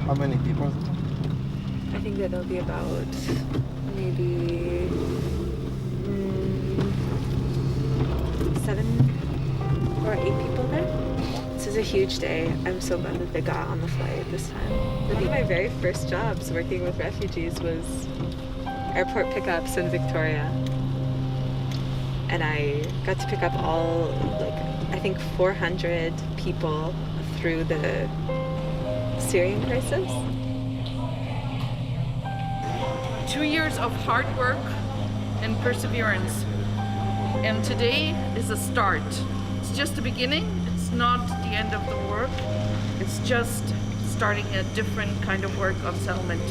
How many people? I think that there'll be about maybe 7 or 8 people there. This is a huge day. I'm so glad that they got on the flight this time. One of my very first jobs working with refugees was airport pickups in Victoria. And I got to pick up all, I think 400 people through the Syrian crisis. 2 years of hard work and perseverance. And today is a start. It's just the beginning. It's not the end of the work. It's just starting a different kind of work of settlement.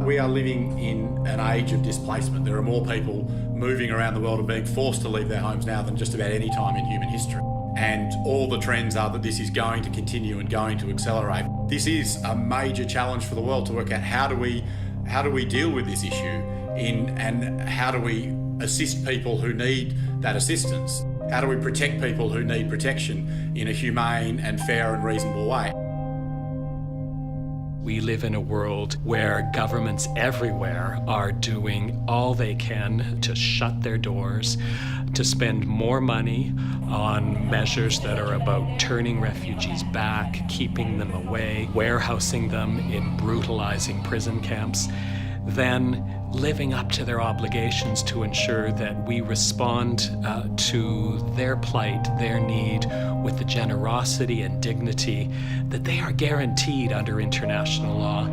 We are living in an age of displacement. There are more people moving around the world and being forced to leave their homes now than just about any time in human history. And all the trends are that this is going to continue and going to accelerate. This is a major challenge for the world to work out how do we deal with this issue and how do we assist people who need that assistance? How do we protect people who need protection in a humane and fair and reasonable way? We live in a world where governments everywhere are doing all they can to shut their doors, to spend more money on measures that are about turning refugees back, keeping them away, warehousing them in brutalizing prison camps, than living up to their obligations to ensure that we respond to their plight, their need, with the generosity and dignity that they are guaranteed under international law.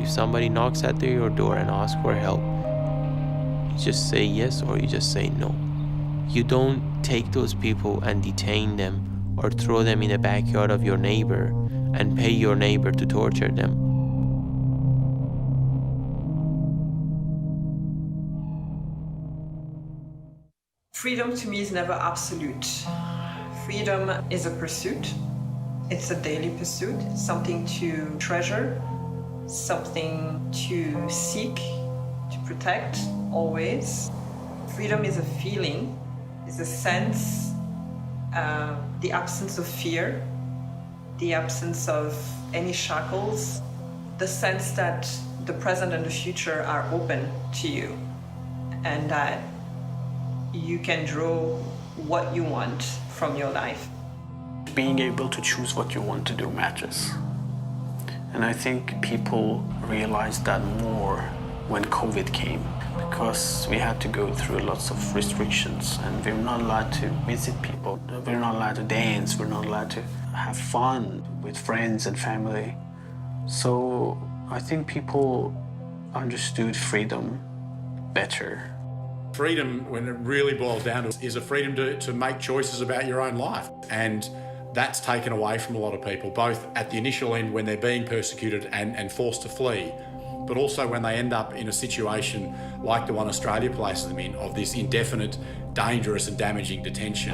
If somebody knocks at your door and asks for help, you just say yes or you just say no. You don't take those people and detain them or throw them in the backyard of your neighbor and pay your neighbor to torture them. Freedom to me is never absolute. Freedom is a pursuit. It's a daily pursuit, something to treasure, something to seek, to protect, always. Freedom is a feeling, is a sense, the absence of fear, the absence of any shackles, the sense that the present and the future are open to you, and that you can draw what you want from your life. Being able to choose what you want to do matters. And I think people realized that more when COVID came, because we had to go through lots of restrictions and we're not allowed to visit people, we're not allowed to dance, we're not allowed to have fun with friends and family. So I think people understood freedom better. Freedom, when it really boils down to it, is a freedom to make choices about your own life. And that's taken away from a lot of people, both at the initial end when they're being persecuted and forced to flee, but also when they end up in a situation like the one Australia places them in, of this indefinite, dangerous and damaging detention.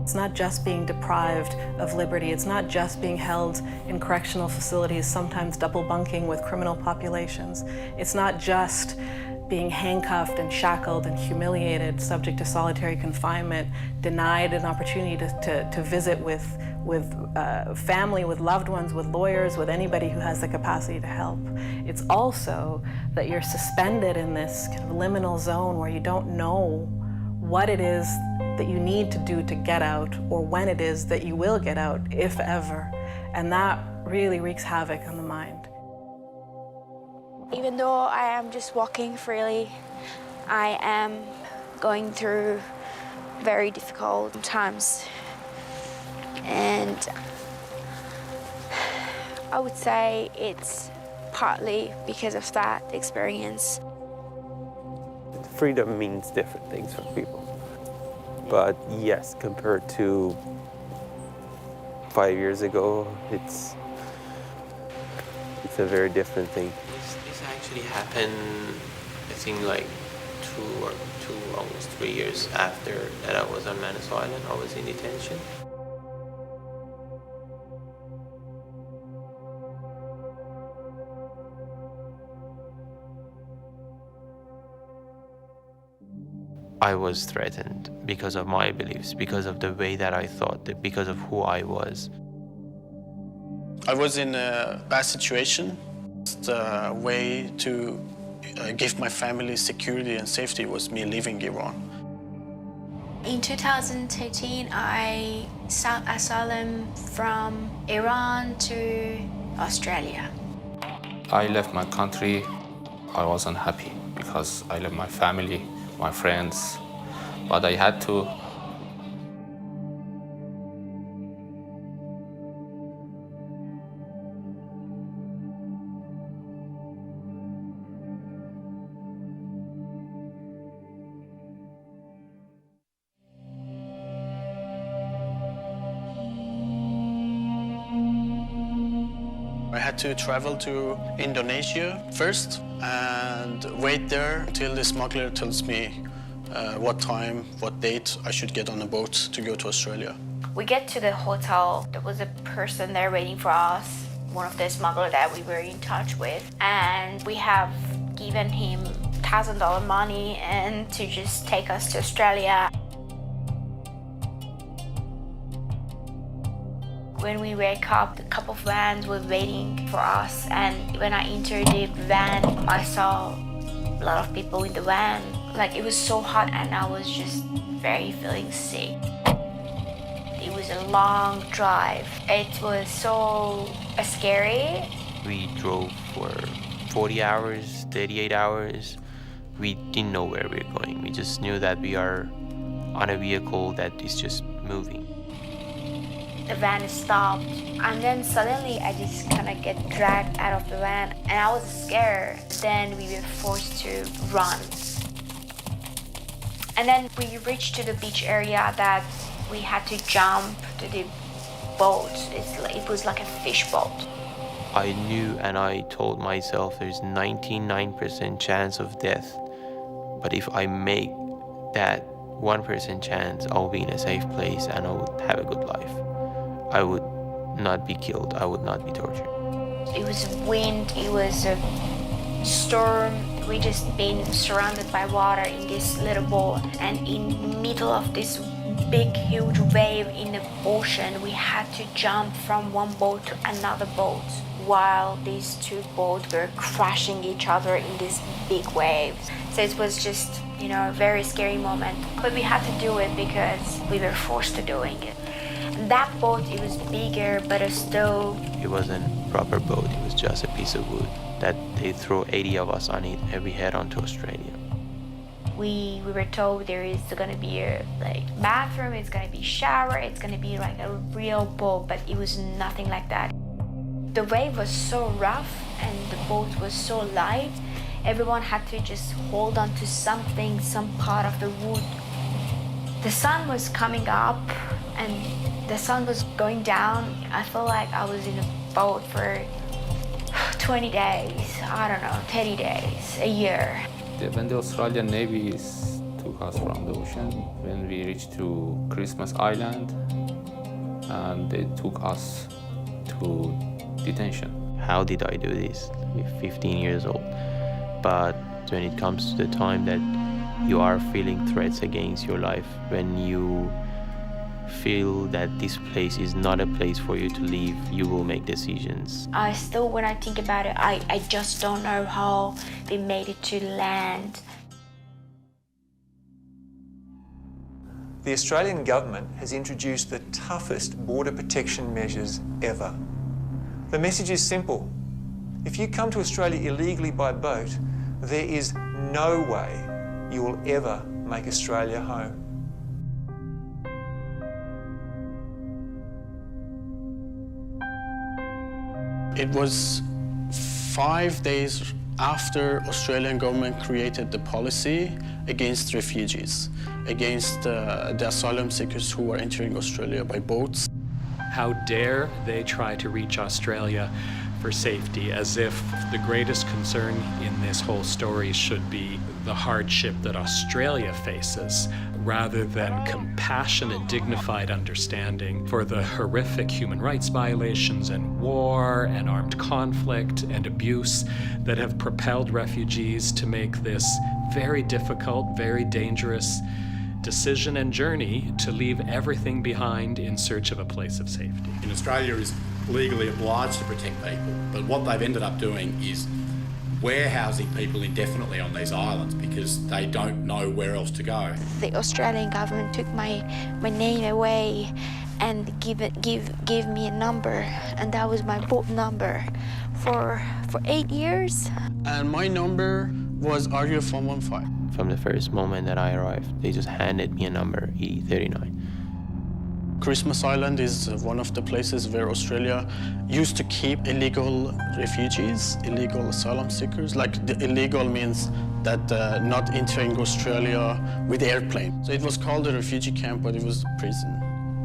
It's not just being deprived of liberty. It's not just being held in correctional facilities, sometimes double bunking with criminal populations. It's not just being handcuffed and shackled and humiliated, subject to solitary confinement, denied an opportunity to visit with family, with loved ones, with lawyers, with anybody who has the capacity to help. It's also that you're suspended in this kind of liminal zone where you don't know what it is that you need to do to get out, or when it is that you will get out, if ever. And that really wreaks havoc on the mind. Even though I am just walking freely, I am going through very difficult times. And I would say it's partly because of that experience. Freedom means different things for people. But yes, compared to 5 years ago, it's a very different thing. This actually happened, I think, like almost 3 years after that I was on Manus Island. I was in detention. I was threatened because of my beliefs, because of the way that I thought, because of who I was. I was in a bad situation. The way to give my family security and safety was me leaving Iran. In 2013, I sought asylum from Iran to Australia. I left my country. I wasn't happy because I left my family, my friends, but I had to. I had to travel to Indonesia first and wait there until the smuggler tells me what time, what date I should get on a boat to go to Australia. We get to the hotel. There was a person there waiting for us, one of the smugglers that we were in touch with, and we have given him $1,000 money and to just take us to Australia. When we wake up, a couple of vans were waiting for us, and when I entered the van, I saw a lot of people in the van. Like, it was so hot and I was just very feeling sick. It was a long drive. It was so scary. We drove for 40 hours, 38 hours. We didn't know where we were going. We just knew that we are on a vehicle that is just moving. The van stopped, and then suddenly I just kind of get dragged out of the van, and I was scared. Then we were forced to run. And then we reached to the beach area that we had to jump to the boat. It was like a fish boat. I knew and I told myself there's 99% chance of death, but if I make that 1% chance, I'll be in a safe place and I would have a good life. I would not be killed. I would not be tortured. It was wind, it was a storm. We just been surrounded by water in this little boat, and in the middle of this big, huge wave in the ocean, we had to jump from one boat to another boat while these two boats were crashing each other in this big wave. So it was just, a very scary moment. But we had to do it because we were forced to doing it. That boat, it was bigger, but it wasn't a proper boat. It was just a piece of wood that they throw 80 of us on it and we head on to Australia. We were told there is going to be a bathroom, it's going to be shower, it's going to be like a real boat, but it was nothing like that. The wave was so rough and the boat was so light, everyone had to just hold on to something, some part of the wood. The sun was coming up and the sun was going down. I felt like I was in a boat for 20 days, 30 days, a year. When the Australian Navy took us from the ocean, when we reached to Christmas Island, and they took us to detention. How did I do this? I'm 15 years old. But when it comes to the time that you are feeling threats against your life, when you feel that this place is not a place for you to live, you will make decisions. When I think about it, I just don't know how they made it to land. The Australian government has introduced the toughest border protection measures ever. The message is simple. If you come to Australia illegally by boat, there is no way you will ever make Australia home. It was 5 days after Australian government created the policy against refugees, against the asylum seekers who were entering Australia by boats. How dare they try to reach Australia for safety, as if the greatest concern in this whole story should be the hardship that Australia faces, rather than compassionate, dignified understanding for the horrific human rights violations and war and armed conflict and abuse that have propelled refugees to make this very difficult, very dangerous decision and journey to leave everything behind in search of a place of safety. In Australia is legally obliged to protect people, but what they've ended up doing is warehousing people indefinitely on these islands because they don't know where else to go. The Australian government took my name away and give me a number, and that was my boat number for 8 years. And my number was RU415. From the first moment that I arrived, they just handed me a number, E39. Christmas Island is one of the places where Australia used to keep illegal refugees, illegal asylum seekers. Like, the illegal means that not entering Australia with airplane. So it was called a refugee camp, but it was a prison.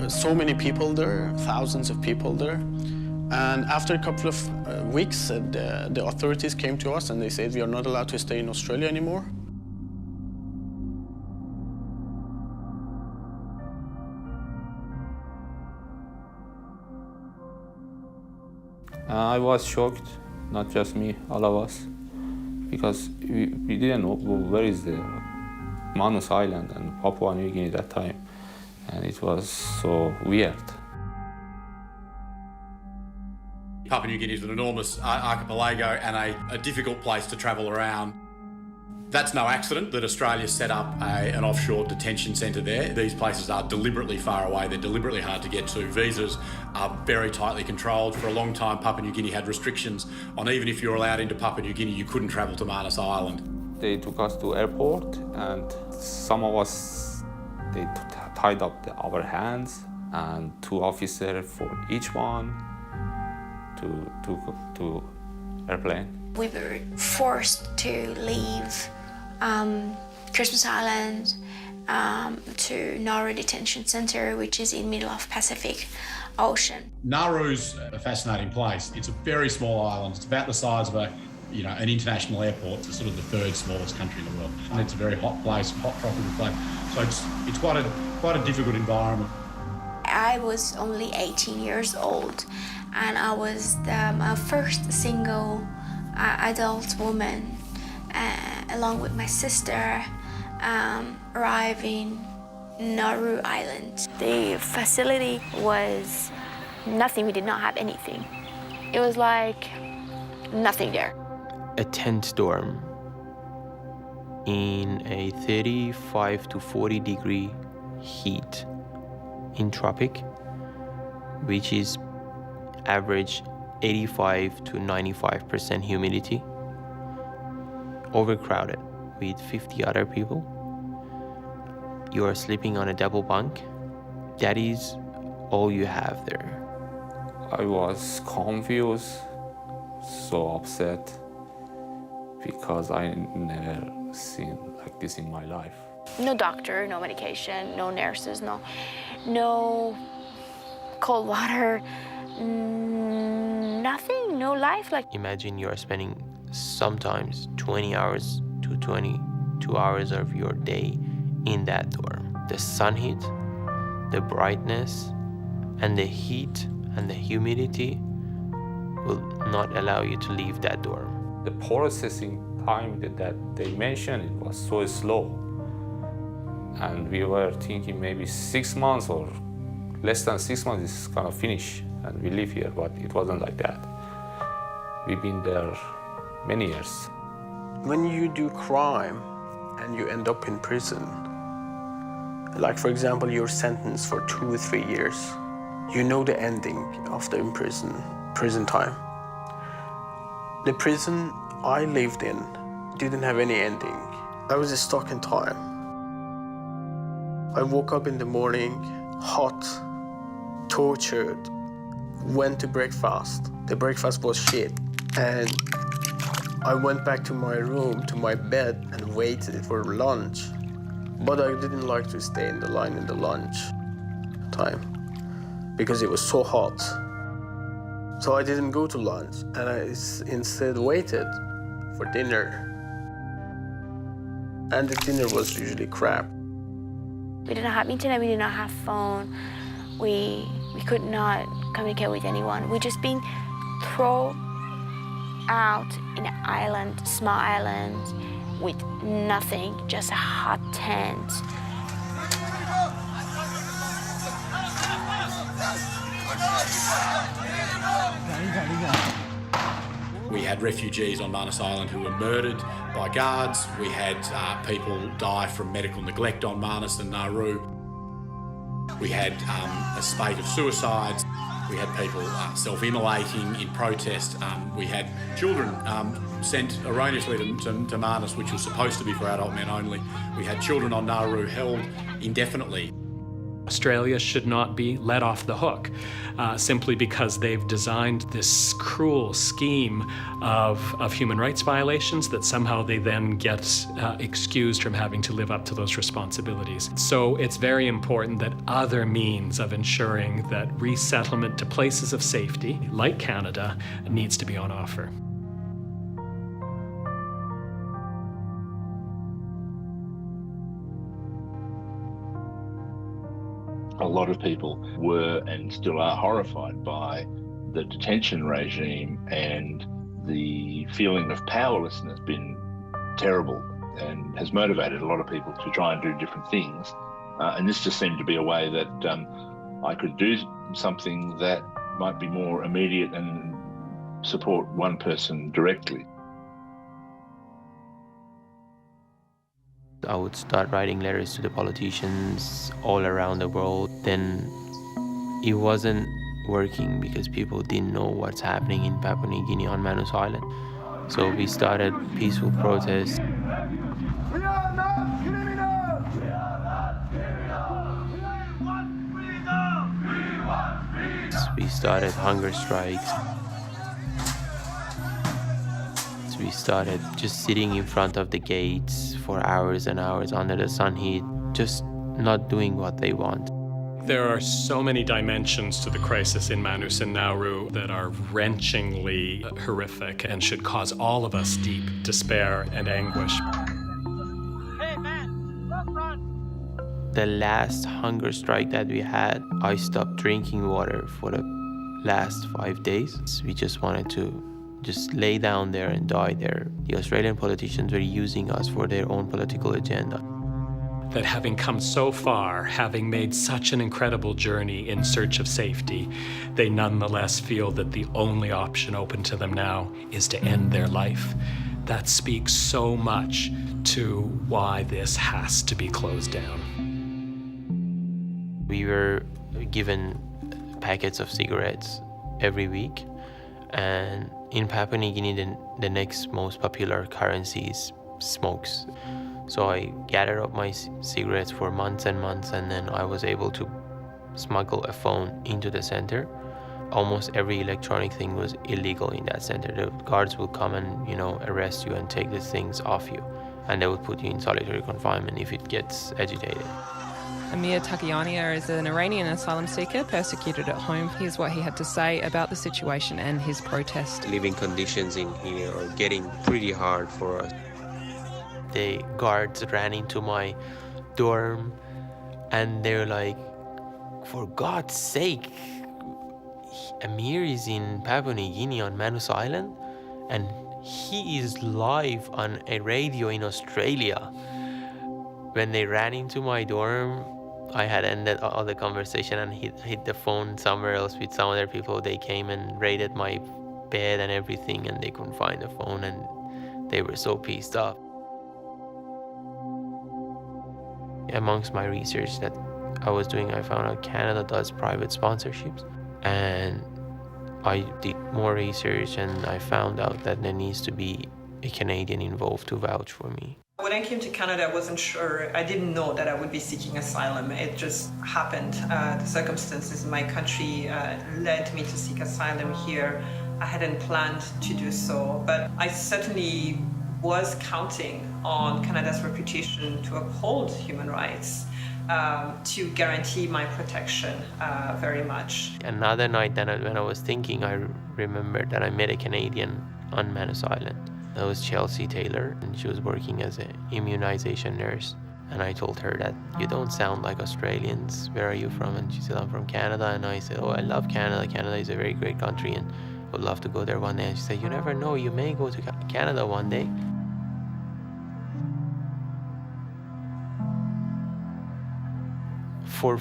So many people there, thousands of people there. And after a couple of weeks, the authorities came to us and they said we are not allowed to stay in Australia anymore. I was shocked, not just me, all of us, because we didn't know where is the Manus Island and Papua New Guinea at that time, and it was so weird. Papua New Guinea is an enormous archipelago and a difficult place to travel around. That's no accident that Australia set up an offshore detention centre there. These places are deliberately far away, they're deliberately hard to get to. Visas are very tightly controlled. For a long time, Papua New Guinea had restrictions on even if you're allowed into Papua New Guinea, you couldn't travel to Manus Island. They took us to airport and some of us, they tied up our hands and 2 officers for each one to airplane. We were forced to leave Christmas Island to Nauru Detention Center, which is in the middle of Pacific Ocean. Nauru's a fascinating place. It's a very small island. It's about the size of an international airport. It's sort of the 3rd smallest country in the world. And it's a very hot place, hot tropical place. So it's quite a difficult environment. I was only 18 years old, and I was my first single adult woman, along with my sister, arriving Nauru Island. The facility was nothing. We did not have anything. It was like nothing there. A tent dorm in a 35 to 40 degree heat in tropic, which is average 85 to 95% humidity, overcrowded with 50 other people. You are sleeping on a double bunk. That is all you have there. I was confused, so upset, because I never seen like this in my life. No doctor, no medication, no nurses, no cold water, nothing, no life. Like, imagine you are spending sometimes 20 hours to 22 hours of your day in that dorm. The sun heat, the brightness, and the heat and the humidity will not allow you to leave that dorm. The processing time that they mentioned, it was so slow. And we were thinking maybe 6 months or less than 6 months is gonna finish and we live here, but it wasn't like that. We've been there many years. When you do crime and you end up in prison, like for example, you're sentenced for 2 or 3 years, you know the ending of the prison time. The prison I lived in didn't have any ending. I was stuck in time. I woke up in the morning, hot, tortured, went to breakfast. The breakfast was shit. And I went back to my room, to my bed, and waited for lunch. But I didn't like to stay in the line in the lunch time because it was so hot. So I didn't go to lunch, and I instead waited for dinner. And the dinner was usually crap. we didn't have internet, we did not have phone, we could not communicate with anyone. We just being thrown out in an island, small island, with nothing, just a hot tent. We had refugees on Manus Island who were murdered by guards. We had people die from medical neglect on Manus and Nauru. We had a spate of suicides. We had people self-immolating in protest. We had children sent erroneously to Manus, which was supposed to be for adult men only. We had children on Nauru held indefinitely. Australia should not be let off the hook simply because they've designed this cruel scheme of human rights violations that somehow they then get excused from having to live up to those responsibilities. So it's very important that other means of ensuring that resettlement to places of safety, like Canada, needs to be on offer. A lot of people were and still are horrified by the detention regime, and the feeling of powerlessness has been terrible and has motivated a lot of people to try and do different things. And this just seemed to be a way that I could do something that might be more immediate and support one person directly. I would start writing letters to the politicians all around the world. Then it wasn't working because people didn't know what's happening in Papua New Guinea on Manus Island. So we started peaceful protests. We started hunger strikes. We started just sitting in front of the gates for hours and hours under the sun heat, just not doing what they want. There are so many dimensions to the crisis in Manus and Nauru that are wrenchingly horrific and should cause all of us deep despair and anguish. Hey man, run! The last hunger strike that we had, I stopped drinking water for the last 5 days. We just wanted to just lay down there and die there. The Australian politicians were using us for their own political agenda. That having come so far, having made such an incredible journey in search of safety, they nonetheless feel that the only option open to them now is to end their life. That speaks so much to why this has to be closed down. We were given packets of cigarettes every week, and in Papua New Guinea, the next most popular currency is smokes. So I gathered up my cigarettes for months and months, and then I was able to smuggle a phone into the center. Almost every electronic thing was illegal in that center. The guards would come and, arrest you and take the things off you. And they would put you in solitary confinement if it gets agitated. Amir Takiania is an Iranian asylum seeker persecuted at home. Here's what he had to say about the situation and his protest. Living conditions in here are getting pretty hard for us. The guards ran into my dorm and they were like, for God's sake, Amir is in Papua New Guinea on Manus Island and he is live on a radio in Australia. When they ran into my dorm, I had ended all the conversation and hit the phone somewhere else with some other people. They came and raided my bed and everything, and they couldn't find the phone, and they were so pissed off. Amongst my research that I was doing, I found out Canada does private sponsorships, and I did more research and I found out that there needs to be a Canadian involved to vouch for me. When I came to Canada, I wasn't sure. I didn't know that I would be seeking asylum. It just happened. The circumstances in my country led me to seek asylum here. I hadn't planned to do so, but I certainly was counting on Canada's reputation to uphold human rights, to guarantee my protection very much. Another night when I was thinking, I remembered that I met a Canadian on Manus Island. That was Chelsea Taylor, and she was working as an immunization nurse. And I told her that, you don't sound like Australians. Where are you from? And she said, I'm from Canada. And I said, oh, I love Canada. Canada is a very great country and would love to go there one day. And she said, you never know, you may go to Canada one day. For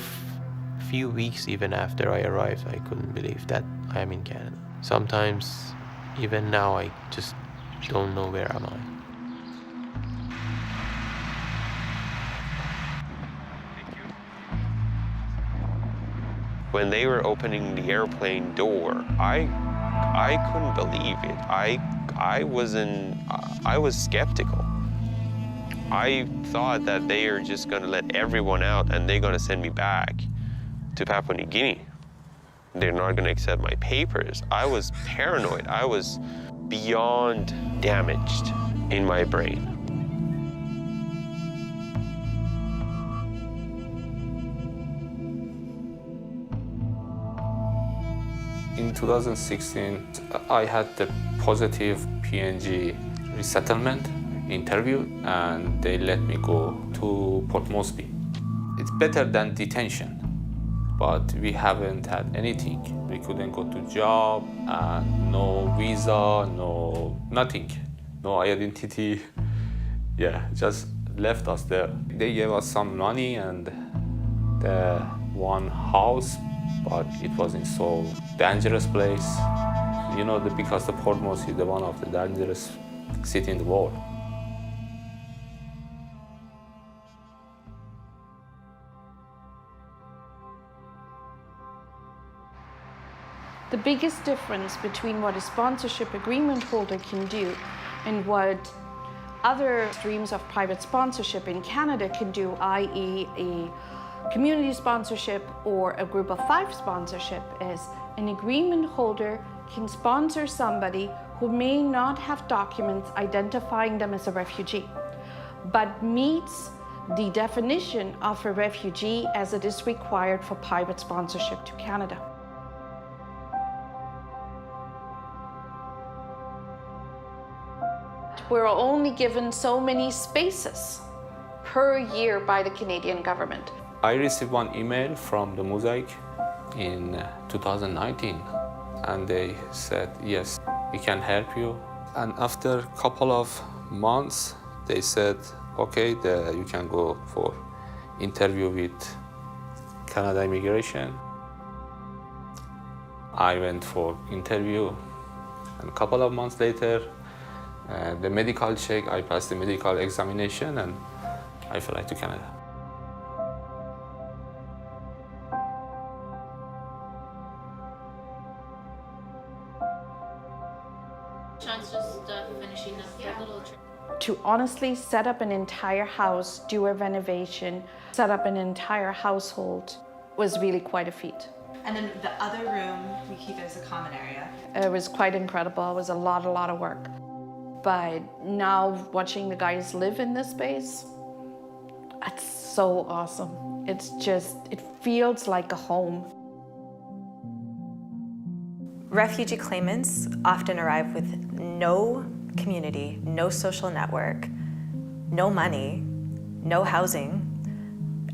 few weeks even after I arrived, I couldn't believe that I am in Canada. Sometimes, even now, I just don't know where am I. When they were opening the airplane door, I couldn't believe it. I was skeptical. I thought that they are just gonna let everyone out and they're gonna send me back to Papua New Guinea. They're not gonna accept my papers. I was paranoid. I was beyond damaged in my brain. In 2016, I had the positive PNG resettlement interview, and they let me go to Port Moresby. It's better than detention, but we haven't had anything. We couldn't go to job, and no visa, no nothing, no identity. Yeah, just left us there. They gave us some money and the one house, but it was in so dangerous place. You know, because the Port Moresby is one of the dangerous cities in the world. The biggest difference between what a sponsorship agreement holder can do and what other streams of private sponsorship in Canada can do, i.e. a community sponsorship or a group of 5 sponsorship, is an agreement holder can sponsor somebody who may not have documents identifying them as a refugee, but meets the definition of a refugee as it is required for private sponsorship to Canada. We're only given so many spaces per year by the Canadian government. I received one email from the Mosaic in 2019, and they said, yes, we can help you. And after a couple of months, they said, okay, you can go for interview with Canada Immigration. I went for interview, and a couple of months later, the medical check, I passed the medical examination, and I flew to Canada. Sean's just finishing up the little trip. To honestly set up an entire house, do a renovation, set up an entire household was really quite a feat. And then the other room we keep as a common area. It was quite incredible. It was a lot of work. But now watching the guys live in this space, it's so awesome. It's just, it feels like a home. Refugee claimants often arrive with no community, no social network, no money, no housing,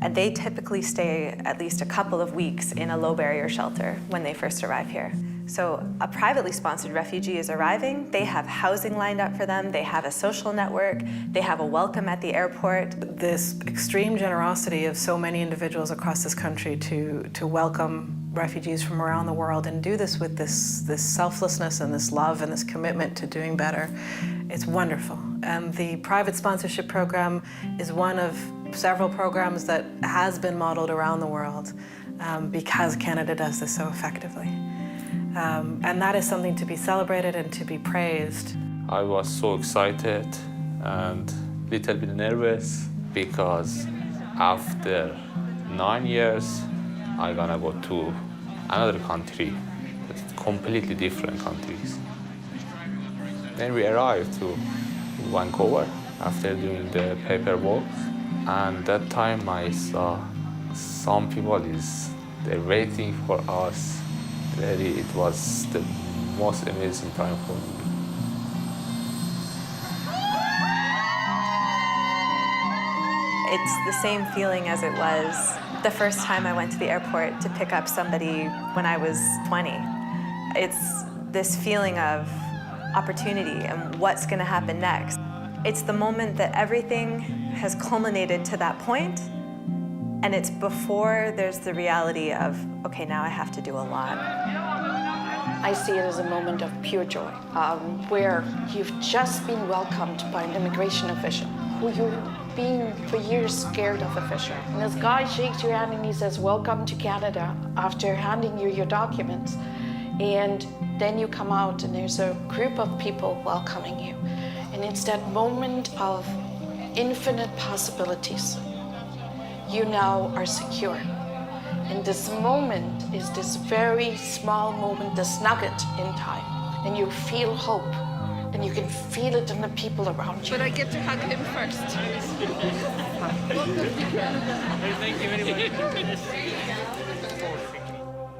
and they typically stay at least a couple of weeks in a low barrier shelter when they first arrive here. So a privately sponsored refugee is arriving, they have housing lined up for them, they have a social network, they have a welcome at the airport. This extreme generosity of so many individuals across this country to welcome refugees from around the world and do this with this selflessness and this love and this commitment to doing better, it's wonderful. And the private sponsorship program is one of several programs that has been modeled around the world because Canada does this so effectively. And that is something to be celebrated and to be praised. I was so excited and a little bit nervous because after 9 years, I'm gonna go to another country, but completely different countries. Then we arrived to Vancouver after doing the paperwork, and that time I saw some people they're waiting for us. Really, it was the most amazing time for me. It's the same feeling as it was the first time I went to the airport to pick up somebody when I was 20. It's this feeling of opportunity and what's going to happen next. It's the moment that everything has culminated to that point, And it's before there's the reality of, okay, now I have to do a lot. I see it as a moment of pure joy, where you've just been welcomed by an immigration official who you've been for years scared of official. And this guy shakes your hand and he says, welcome to Canada, after handing you your documents. And then you come out and there's a group of people welcoming you. And it's that moment of infinite possibilities. You now are secure. And this moment is this very small moment, this nugget in time. And you feel hope. And you can feel it in the people around you. But I get to hug him first. Thank you very much.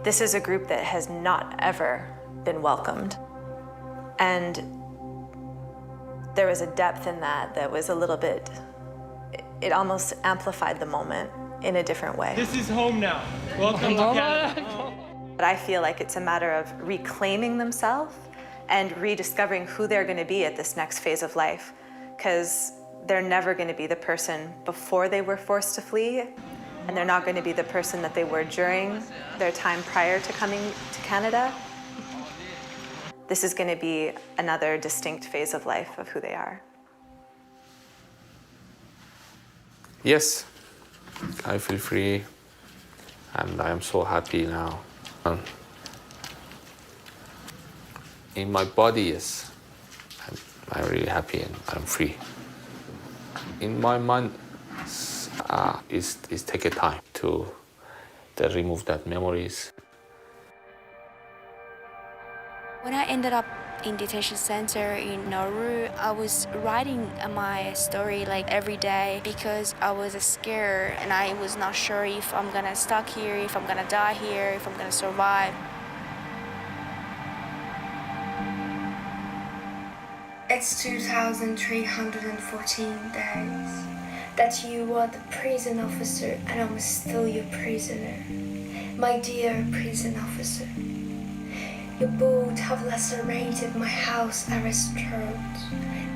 This is a group that has not ever been welcomed. And there was a depth in that was a little bit, it almost amplified the moment in a different way. This is home now. Welcome to Canada. But I feel like it's a matter of reclaiming themselves and rediscovering who they're going to be at this next phase of life, because they're never going to be the person before they were forced to flee, and they're not going to be the person that they were during their time prior to coming to Canada. This is going to be another distinct phase of life of who they are. Yes, I feel free, and I am so happy now. In my body, yes, I'm really happy and I'm free. In my mind, it's take a time to remove that memories. When I ended up in detention center in Nauru, I was writing my story like every day because I was scared and I was not sure if I'm gonna stuck here, if I'm gonna die here, if I'm gonna survive. It's 2,314 days that you were the prison officer and I'm still your prisoner. My dear prison officer, your bullet have lacerated my house arrest throat.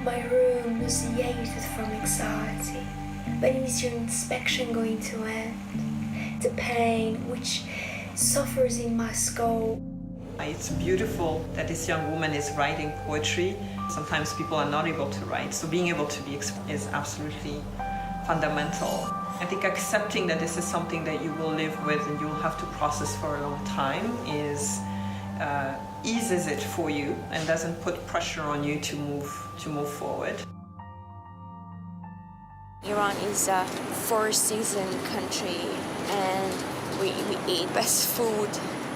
My room nauseated from anxiety. When is your inspection going to end? The pain which suffers in my skull. It's beautiful that this young woman is writing poetry. Sometimes people are not able to write, so being able to be is absolutely fundamental. I think accepting that this is something that you will live with and you'll have to process for a long time eases it for you and doesn't put pressure on you to move forward. Iran is a four-season country and we eat best food,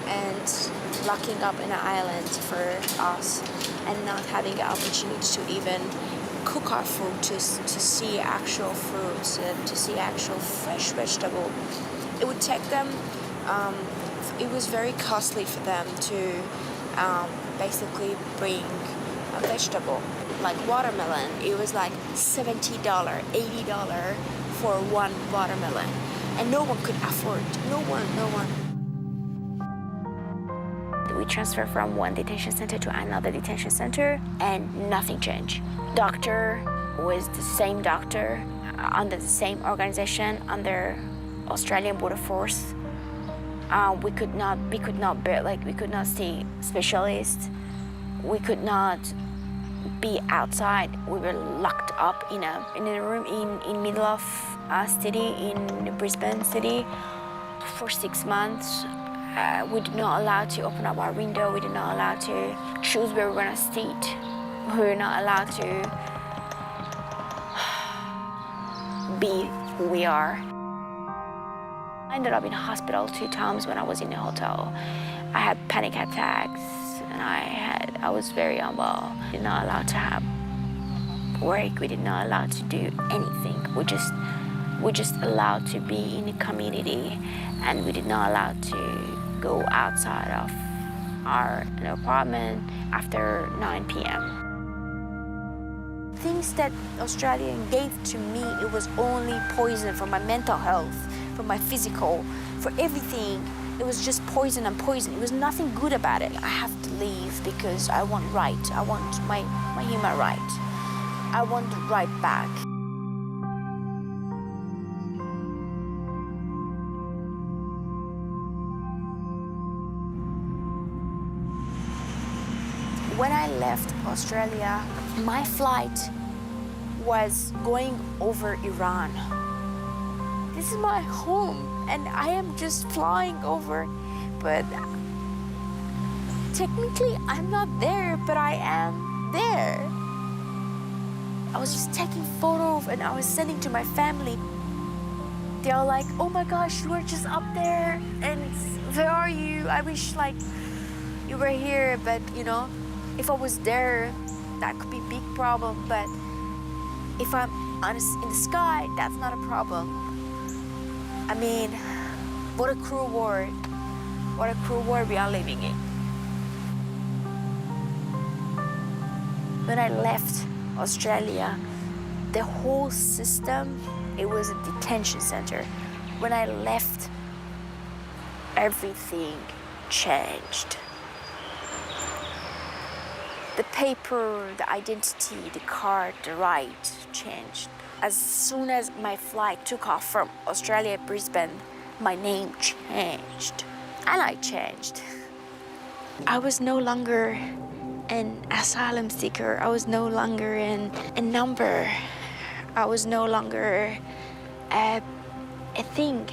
and locking up in an island for us and not having the opportunity to even cook our food, to see actual fruits, to see actual fresh vegetable. It would take them, it was very costly for them to basically bring a vegetable like watermelon. It was like $70, $80 for one watermelon, and no one could afford, no one. We transferred from one detention center to another detention center and nothing changed. Doctor was the same doctor under the same organization under Australian Border Force. We could not see specialists. We could not be outside. We were locked up in a room in middle of a city in Brisbane city for 6 months. We did not allow to open up our window. We did not allow to choose where we're gonna sit. We were not allowed to be who we are. I ended up in hospital 2 times when I was in the hotel. I had panic attacks and I was very unwell. We did not allow to have work. We did not allow to do anything. We just allowed to be in the community, and we did not allow to go outside of our apartment after 9 p.m. Things that Australia gave to me, it was only poison for my mental health, for my physical, for everything. It was just poison and poison. It was nothing good about it. I have to leave because I want right. I want my human right. I want the right back. When I left Australia, my flight was going over Iran. This is my home, and I am just flying over, but technically I'm not there, but I am there. I was just taking photos and I was sending to my family. They are like, oh my gosh, you were just up there, and where are you? I wish like you were here, but you know, if I was there, that could be a big problem, but if I'm in the sky, that's not a problem. I mean, what a cruel world. What a cruel world we are living in. When I left Australia, the whole system, it was a detention center. When I left, everything changed. The paper, the identity, the card, the right changed. As soon as my flight took off from Australia, Brisbane, my name changed. And I changed. I was no longer an asylum seeker. I was no longer a number. I was no longer a thing.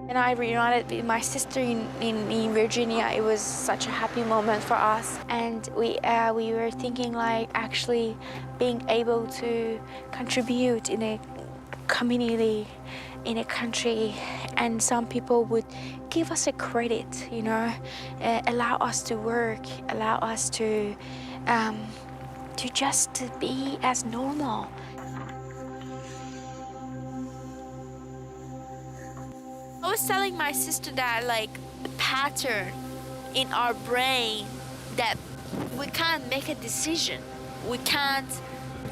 And I reunited with my sister in Virginia. It was such a happy moment for us. And we were thinking like actually being able to contribute in a community, in a country, and some people would give us a credit, you know, allow us to work, allow us to just be as normal. I was telling my sister that like a pattern in our brain that we can't make a decision, we can't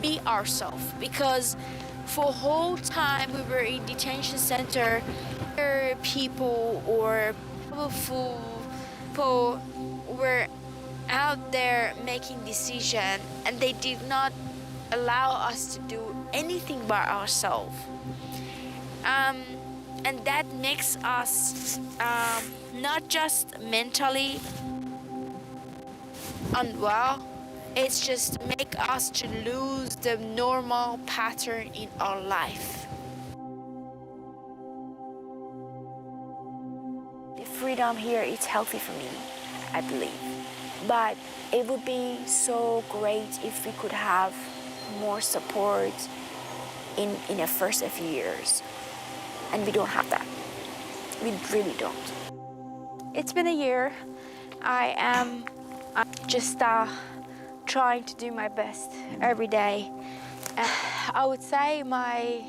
be ourselves, because for a whole time we were in detention center, people or powerful people were out there making decisions, and they did not allow us to do anything by ourselves. And that makes us not just mentally unwell, it's just make us to lose the normal pattern in our life. The freedom here is healthy for me, I believe. But it would be so great if we could have more support in the first few years. And we don't have that. We really don't. It's been a year. I'm just trying to do my best every day. I would say my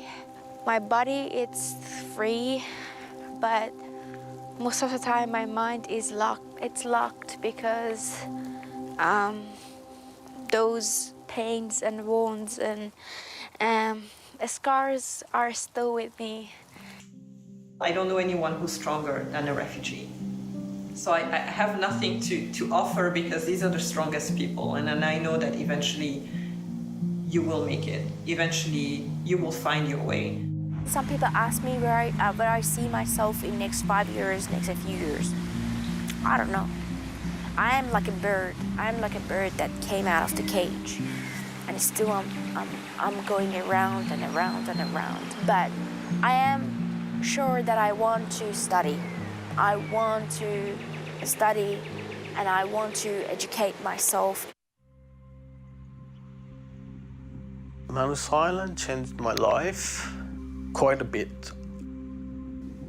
body it's free, but most of the time my mind is locked. It's locked because those pains and wounds and scars are still with me. I don't know anyone who's stronger than a refugee. So I have nothing to offer, because these are the strongest people, and I know that eventually you will make it. Eventually you will find your way. Some people ask me where I see myself in next 5 years, next few years. I don't know. I am like a bird. I'm like a bird that came out of the cage, and still I'm going around and around and around. But I am sure that I want to study. I want to study, and I want to educate myself. Manus Island changed my life quite a bit.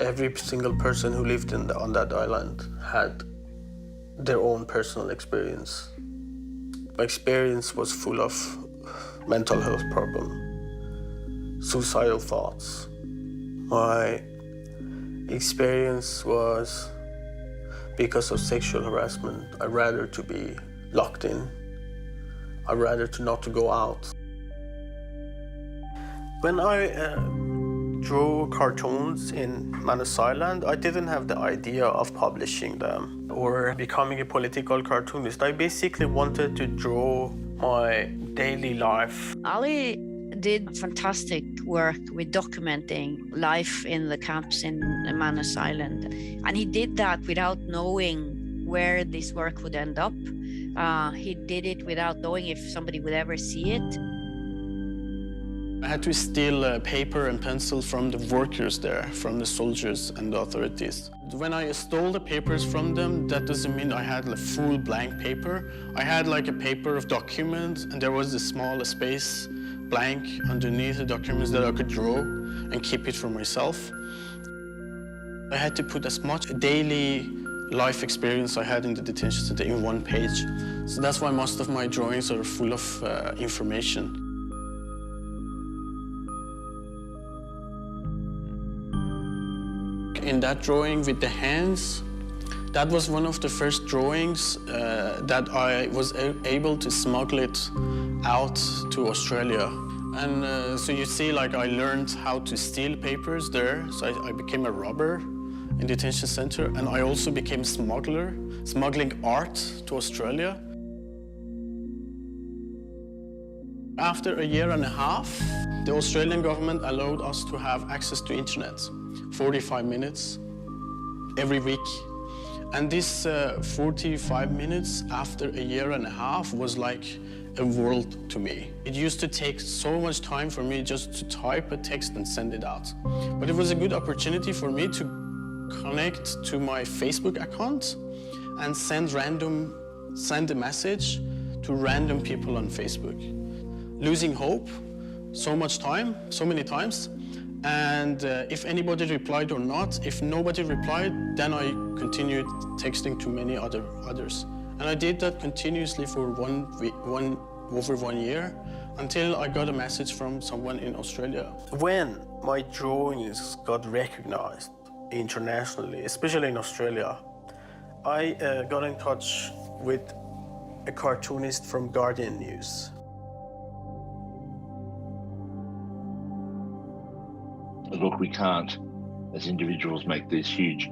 Every single person who lived on that island had their own personal experience. My experience was full of mental health problems, suicidal thoughts. My experience was because of sexual harassment. I'd rather to be locked in. I'd rather to not to go out. When I drew cartoons in Manus Island, I didn't have the idea of publishing them or becoming a political cartoonist. I basically wanted to draw my daily life. Ali did fantastic work with documenting life in the camps in Manus Island. And he did that without knowing where this work would end up. He did it without knowing if somebody would ever see it. I had to steal paper and pencil from the workers there, from the soldiers and the authorities. When I stole the papers from them, that doesn't mean I had a full blank paper. I had like a paper of documents, and there was a small space blank underneath the documents that I could draw and keep it for myself. I had to put as much daily life experience I had in the detention center in one page. So that's why most of my drawings are full of information. In that drawing with the hands, that was one of the first drawings that I was able to smuggle it out to Australia. And so you see, like, I learned how to steal papers there. So I became a robber in detention center, and I also became a smuggler, smuggling art to Australia. After a year and a half, the Australian government allowed us to have access to internet, 45 minutes every week. And this 45 minutes after a year and a half was like a world to me. It used to take so much time for me just to type a text and send it out. But it was a good opportunity for me to connect to my Facebook account and send a message to random people on Facebook. Losing hope so many times. And if anybody replied or not, if nobody replied, then I continued texting to many others. And I did that continuously for over 1 year until I got a message from someone in Australia. When my drawings got recognized internationally, especially in Australia, I got in touch with a cartoonist from Guardian News. Look, we can't, as individuals, make these huge,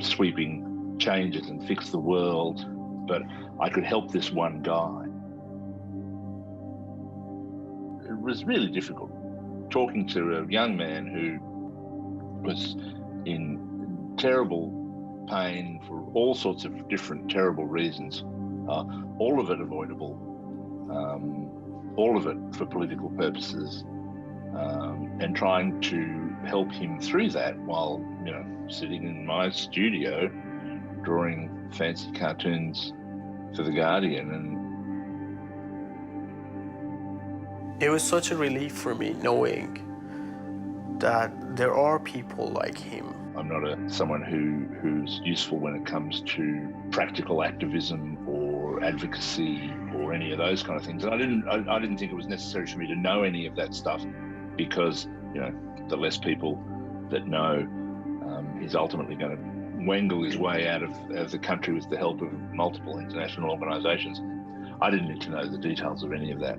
sweeping changes and fix the world, but I could help this one guy. It was really difficult talking to a young man who was in terrible pain for all sorts of different terrible reasons, all of it avoidable, all of it for political purposes. And trying to help him through that while, sitting in my studio drawing fancy cartoons for The Guardian. And it was such a relief for me knowing that there are people like him. I'm not someone who's useful when it comes to practical activism or advocacy or any of those kind of things. And I didn't think it was necessary for me to know any of that stuff, because the less people that know, he's ultimately going to wangle his way out of the country with the help of multiple international organisations. I didn't need to know the details of any of that.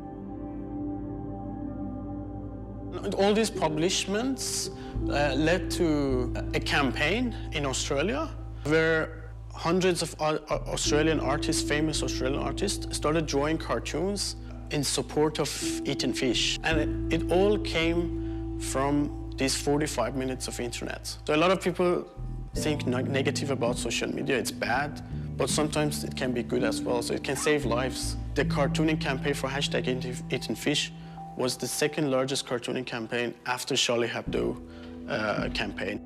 All these publishments led to a campaign in Australia where hundreds of Australian artists, famous Australian artists, started drawing cartoons in support of eating fish. And it all came from these 45 minutes of internet. So a lot of people think negative about social media. It's bad, but sometimes it can be good as well. So it can save lives. The cartooning campaign for #EatingFish was the second largest cartooning campaign after Charlie Hebdo campaign.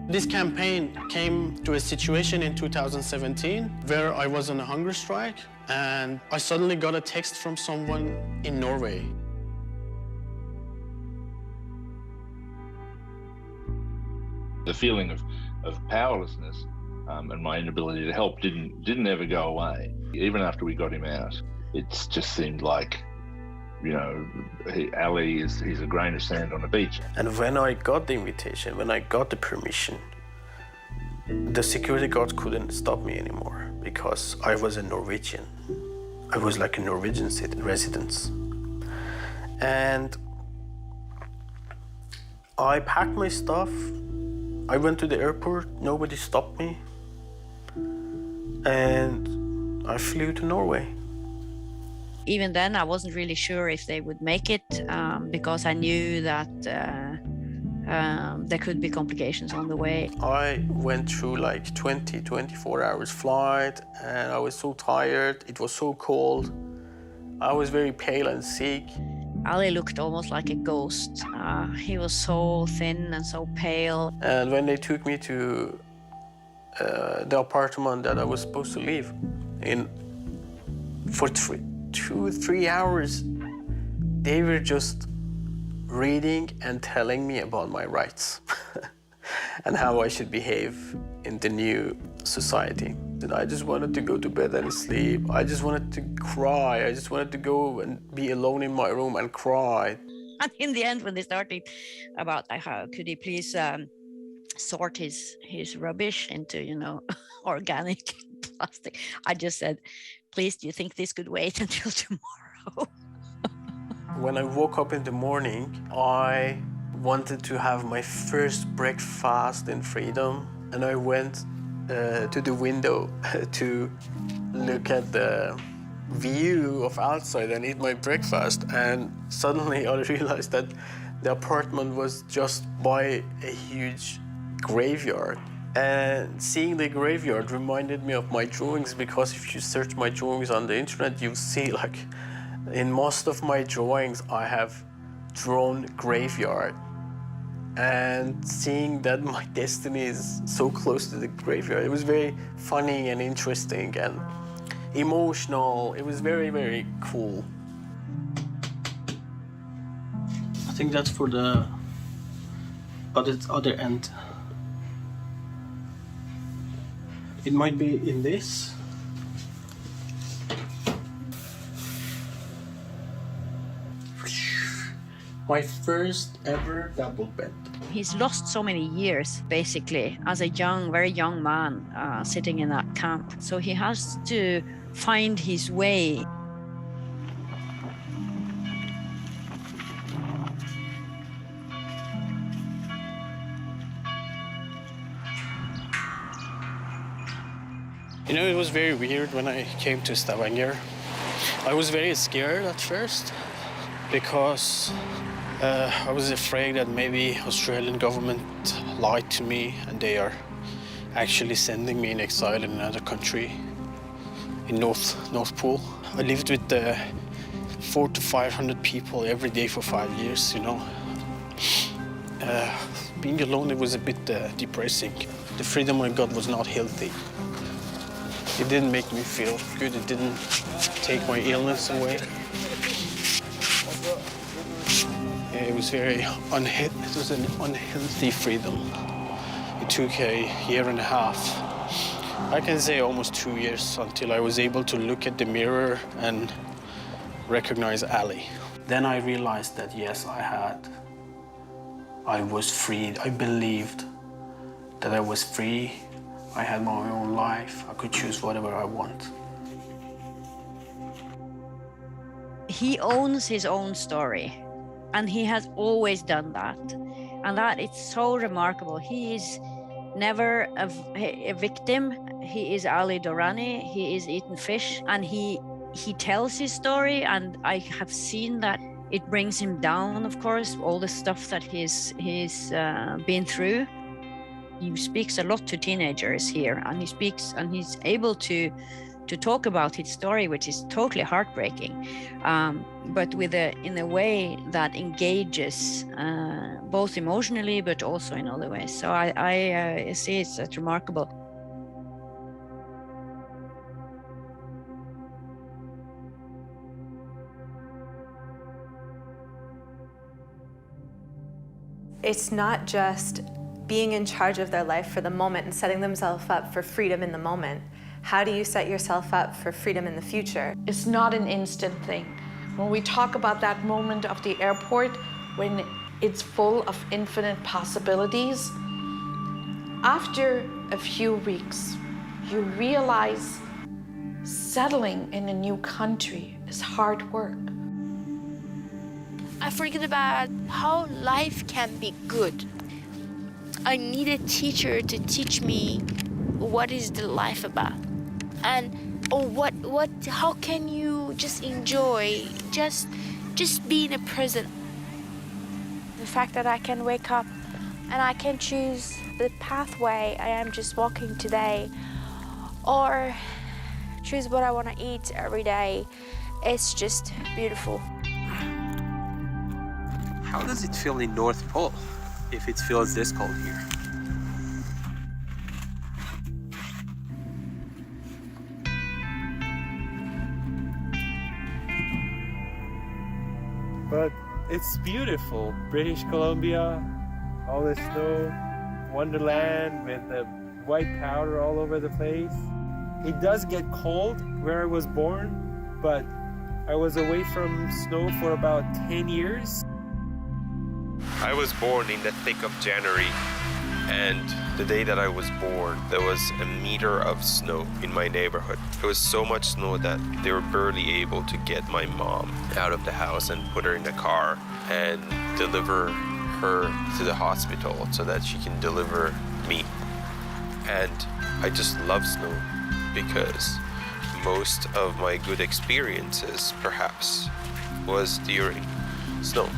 This campaign came to a situation in 2017 where I was on a hunger strike, and I suddenly got a text from someone in Norway. The feeling of powerlessness and my inability to help didn't ever go away. Even after we got him out, it just seemed like, Ali he's a grain of sand on a beach. And when I got the invitation, when I got the permission, the security guards couldn't stop me anymore because I was a Norwegian. I was like a Norwegian resident. And I packed my stuff. I went to the airport, nobody stopped me. And I flew to Norway. Even then, I wasn't really sure if they would make it because I knew that there could be complications on the way. I went through like 24 hours flight, and I was so tired. It was so cold. I was very pale and sick. Ali looked almost like a ghost. He was so thin and so pale. And when they took me to the apartment that I was supposed to live in, for 2-3 hours, they were just reading and telling me about my rights and how I should behave in the new society. And I just wanted to go to bed and sleep. I just wanted to cry. I just wanted to go and be alone in my room and cry. And in the end, when they started about how could he please sort his rubbish into, you know, organic plastic, I just said, please, do you think this could wait until tomorrow? When I woke up in the morning, I wanted to have my first breakfast in freedom, and I went to the window to look at the view of outside and eat my breakfast, and suddenly I realized that the apartment was just by a huge graveyard. And seeing the graveyard reminded me of my drawings, because if you search my drawings on the internet, you'll see, like, in most of my drawings, I have drawn graveyard. And seeing that my destiny is so close to the graveyard, it was very funny and interesting and emotional. It was very, very cool. I think that's for the other end. It might be in this. My first ever double bed. He's lost so many years, basically, as a very young man sitting in that camp. So he has to find his way. You know, it was very weird when I came to Stavanger. I was very scared at first because I was afraid that maybe Australian government lied to me and they are actually sending me in exile in another country in North Pole. I lived with 400 to 500 people every day for 5 years, you know. Being alone, it was a bit depressing. The freedom I got was not healthy. It didn't make me feel good. It didn't take my illness away. It was it was an unhealthy freedom. It took a year and a half. I can say almost 2 years until I was able to look at the mirror and recognize Ali. Then I realized that yes, I was freed. I believed that I was free. I had my own life. I could choose whatever I want. He owns his own story, and he has always done that. And that it's so remarkable. He is never a victim. He is Ali Dorani. He is eaten fish, and he tells his story. And I have seen that it brings him down, of course, all the stuff that he's been through. He speaks a lot to teenagers here, and he's able to talk about his story, which is totally heartbreaking, but in a way that engages both emotionally but also in other ways. So I see it's remarkable. It's not just being in charge of their life for the moment and setting themselves up for freedom in the moment. How do you set yourself up for freedom in the future? It's not an instant thing. When we talk about that moment of the airport, when it's full of infinite possibilities, after a few weeks, you realize settling in a new country is hard work. I forget about how life can be good. I need a teacher to teach me what is the life about, and how can you just enjoy just being a present. The fact that I can wake up and I can choose the pathway I am just walking today, or choose what I want to eat every day. It's just beautiful. How does it feel in North Pole if it feels this cold here? But it's beautiful. British Columbia, all the snow, Wonderland with the white powder all over the place. It does get cold where I was born, but I was away from snow for about 10 years. I was born in the thick of January, and the day that I was born, there was a meter of snow in my neighborhood. It was so much snow that they were barely able to get my mom out of the house and put her in the car and deliver her to the hospital so that she can deliver me. And I just love snow because most of my good experiences, perhaps, was during snow.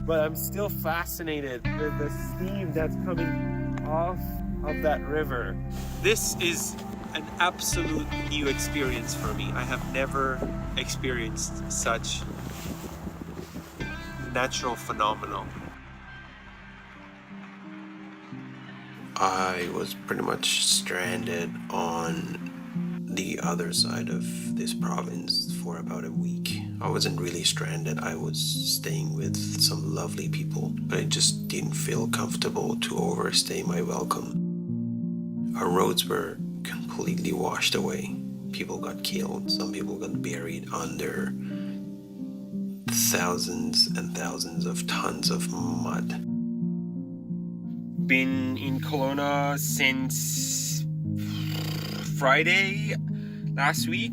But I'm still fascinated with the steam that's coming off of that river. This is an absolute new experience for me. I have never experienced such natural phenomenon. I was pretty much stranded on the other side of this province for about a week. I wasn't really stranded. I was staying with some lovely people, but I just didn't feel comfortable to overstay my welcome. Our roads were completely washed away. People got killed. Some people got buried under thousands and thousands of tons of mud. Been in Kelowna since Friday last week.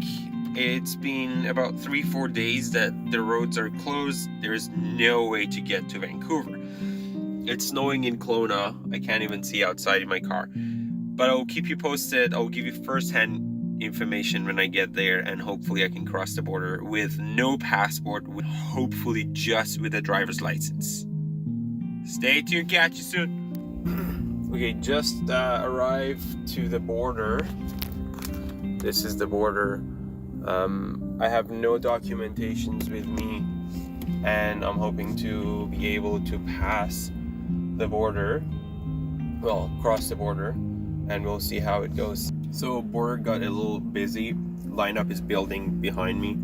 It's been about 3-4 days that the roads are closed. There's no way to get to Vancouver. It's snowing in Kelowna. I can't even see outside in my car. But I'll keep you posted. I'll give you first-hand information when I get there, and hopefully I can cross the border with no passport, hopefully just with a driver's license. Stay tuned, catch you soon. Okay, just arrived to the border. This is the border. I have no documentations with me, and I'm hoping to be able to pass the border, well, cross the border, and we'll see how it goes. So border got a little busy. Lineup is building behind me.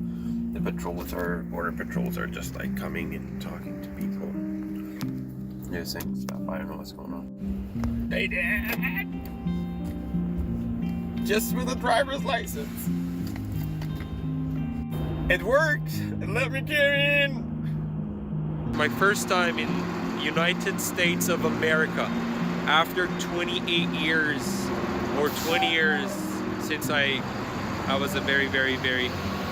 The border patrols are just like coming and talking to people, using stuff. I don't know what's going on. Hey, Dad! Just with a driver's license. It worked! It let me get in! My first time in United States of America after 28 years or 20 years since I was a very, very, very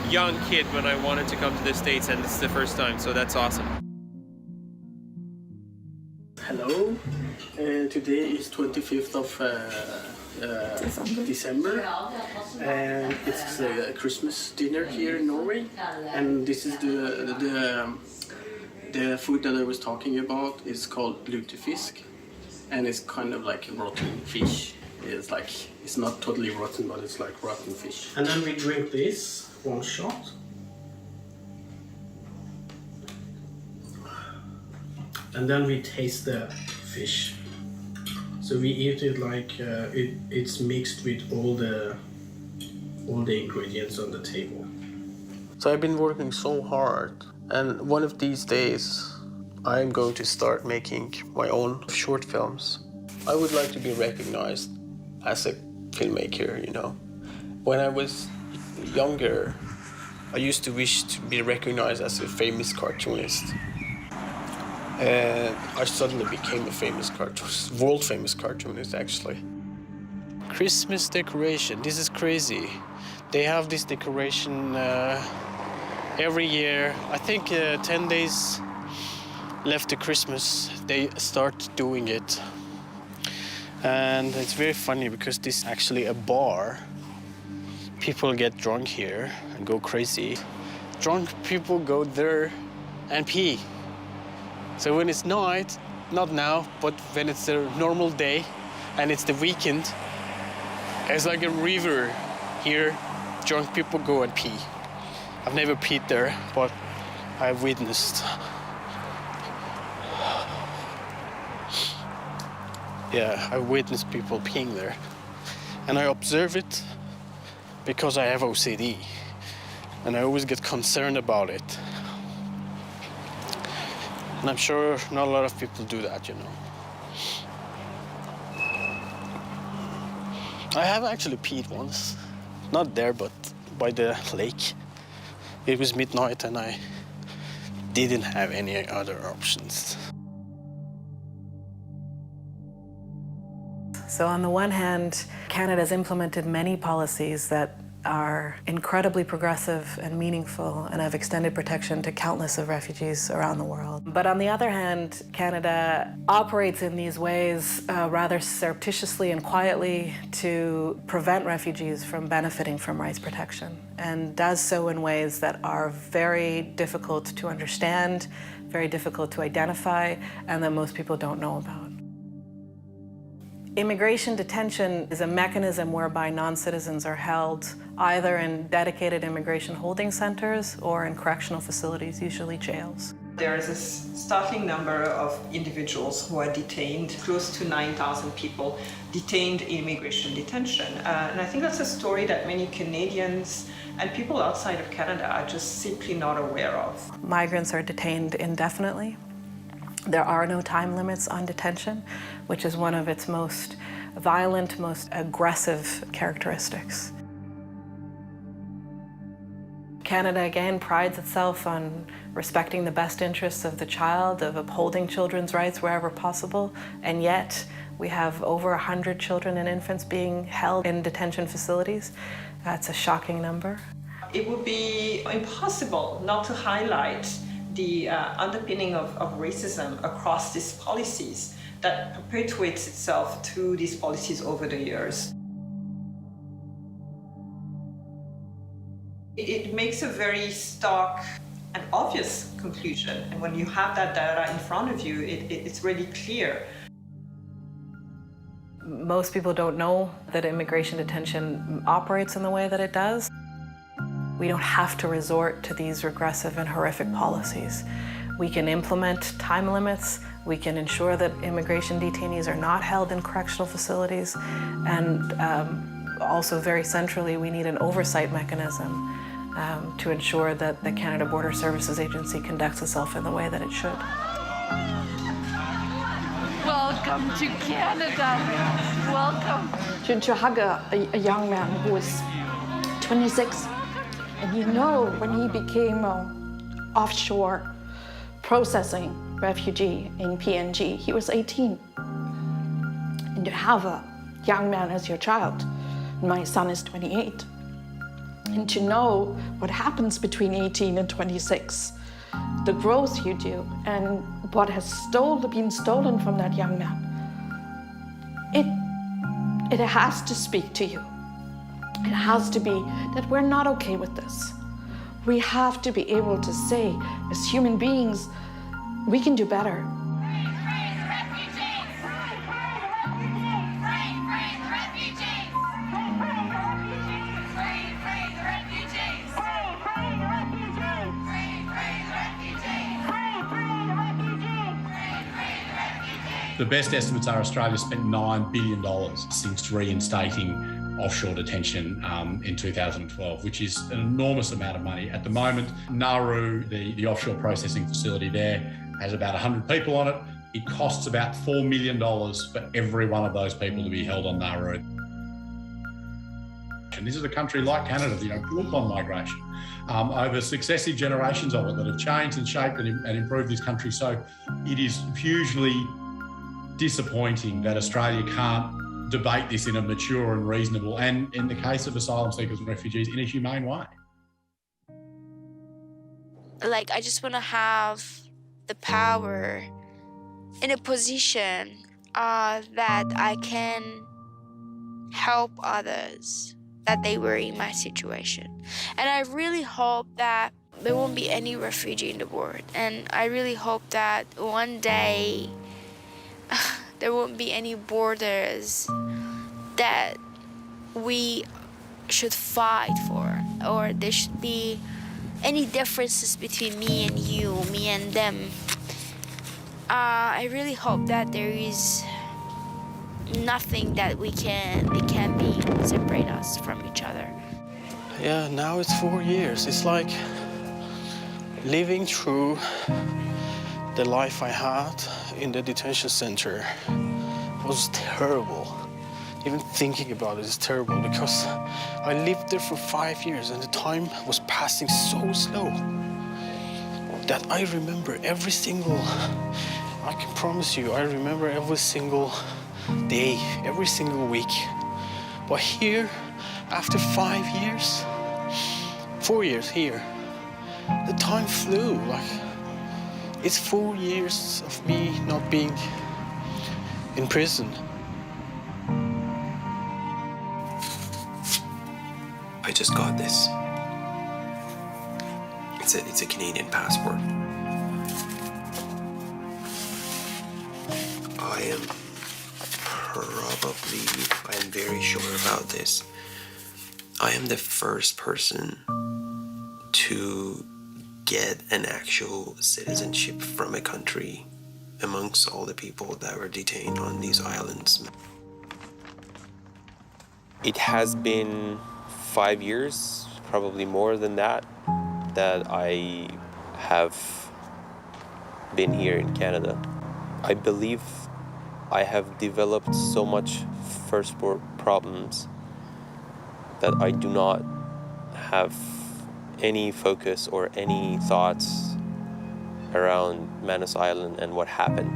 young kid when I wanted to come to the States, and this is the first time, so that's awesome. Hello, today is 25th of December, and it's a Christmas dinner here in Norway, and this is the food that I was talking about is called lutefisk, and it's kind of like rotten fish. It's not totally rotten, but it's like rotten fish. And then we drink this one shot. And then we taste the fish. So we eat it like it's mixed with all the ingredients on the table. So I've been working so hard, and one of these days I'm going to start making my own short films. I would like to be recognized as a filmmaker, you know. When I was younger, I used to wish to be recognized as a famous cartoonist. And I suddenly became a famous cartoonist, world famous cartoonist actually. Christmas decoration, this is crazy. They have this decoration every year. I think 10 days left to Christmas, they start doing it. And it's very funny because this is actually a bar. People get drunk here and go crazy. Drunk people go there and pee. So when it's night, not now, but when it's a normal day and it's the weekend, it's like a river here. Drunk people go and pee. I've never peed there, but I've witnessed. Yeah, I witnessed people peeing there. And I observe it because I have OCD. And I always get concerned about it. And I'm sure not a lot of people do that, you know. I have actually peed once. Not there, but by the lake. It was midnight and I didn't have any other options. So on the one hand, Canada's implemented many policies that are incredibly progressive and meaningful and have extended protection to countless of refugees around the world. But on the other hand, Canada operates in these ways rather surreptitiously and quietly to prevent refugees from benefiting from rights protection, and does so in ways that are very difficult to understand, very difficult to identify, and that most people don't know about. Immigration detention is a mechanism whereby non-citizens are held either in dedicated immigration holding centers or in correctional facilities, usually jails. There is a startling number of individuals who are detained, close to 9,000 people detained in immigration detention. And I think that's a story that many Canadians and people outside of Canada are just simply not aware of. Migrants are detained indefinitely. There are no time limits on detention, which is one of its most violent, most aggressive characteristics. Canada, again, prides itself on respecting the best interests of the child, of upholding children's rights wherever possible, and yet we have over 100 children and infants being held in detention facilities. That's a shocking number. It would be impossible not to highlight the underpinning of racism across these policies that perpetuates itself through these policies over the years. It makes a very stark and obvious conclusion, and when you have that data in front of you, it's really clear. Most people don't know that immigration detention operates in the way that it does. We don't have to resort to these regressive and horrific policies. We can implement time limits, we can ensure that immigration detainees are not held in correctional facilities, and also very centrally, we need an oversight mechanism to ensure that the Canada Border Services Agency conducts itself in the way that it should. Welcome to Canada. Welcome. To hug a young man who was 26. And you know, when he became an offshore processing refugee in PNG, he was 18. And to have a young man as your child, my son is 28. And to know what happens between 18 and 26, the growth you do, and what has been stolen from that young man, it has to speak to you. It has to be that we're not okay with this. We have to be able to say, as human beings, we can do better. The best estimates are Australia spent $9 billion since reinstating offshore detention in 2012, which is an enormous amount of money. At the moment, Nauru, the offshore processing facility there, has about 100 people on it. It costs about $4 million for every one of those people to be held on Nauru. And this is a country like Canada, built on migration, over successive generations of it that have changed and shaped and improved this country. So it is hugely disappointing that Australia can't debate this in a mature and reasonable, and in the case of asylum seekers and refugees, in a humane way. I just want to have the power in a position that I can help others that they were in my situation. And I really hope that there won't be any refugee in the world. And I really hope that one day there won't be any borders that we should fight for, or there should be any differences between me and you, me and them. I really hope that there is nothing that it can be separate us from each other. Yeah, now it's 4 years. It's like living through the life I had in the detention center was terrible. Even thinking about it is terrible because I lived there for 5 years and the time was passing so slow that I remember every single, I can promise you, I remember every single day, every single week. But here, after 5 years, 4 years here, the time flew. Like, it's 4 years of me not being in prison. I just got this. It's a Canadian passport. I am very sure about this. I am the first person to get an actual citizenship from a country amongst all the people that were detained on these islands. It has been 5 years, probably more than that I have been here in Canada. I believe I have developed so much first world problems that I do not have any focus or any thoughts around Manus Island and what happened.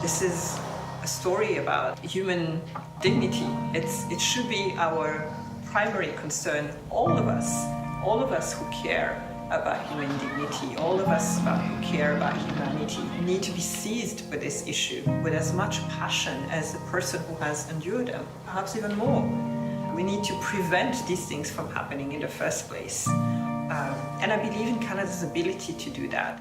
This is a story about human dignity. It should be our primary concern. All of us who care about human dignity, all of us who care about humanity, need to be seized with this issue with as much passion as the person who has endured them, perhaps even more. We need to prevent these things from happening in the first place. And I believe in Canada's ability to do that.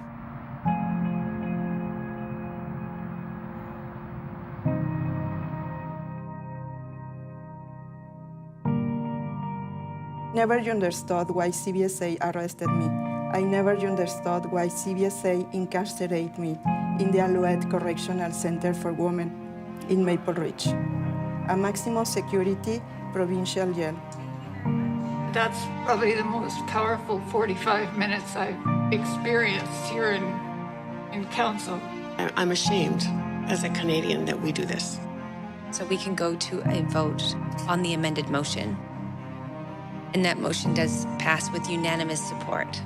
Never understood why CBSA arrested me. I never understood why CBSA incarcerated me in the Alouette Correctional Center for Women in Maple Ridge, a maximum security provincial jail. That's probably the most powerful 45 minutes I've experienced here in council. I'm ashamed as a Canadian that we do this. So we can go to a vote on the amended motion. And that motion does pass with unanimous support.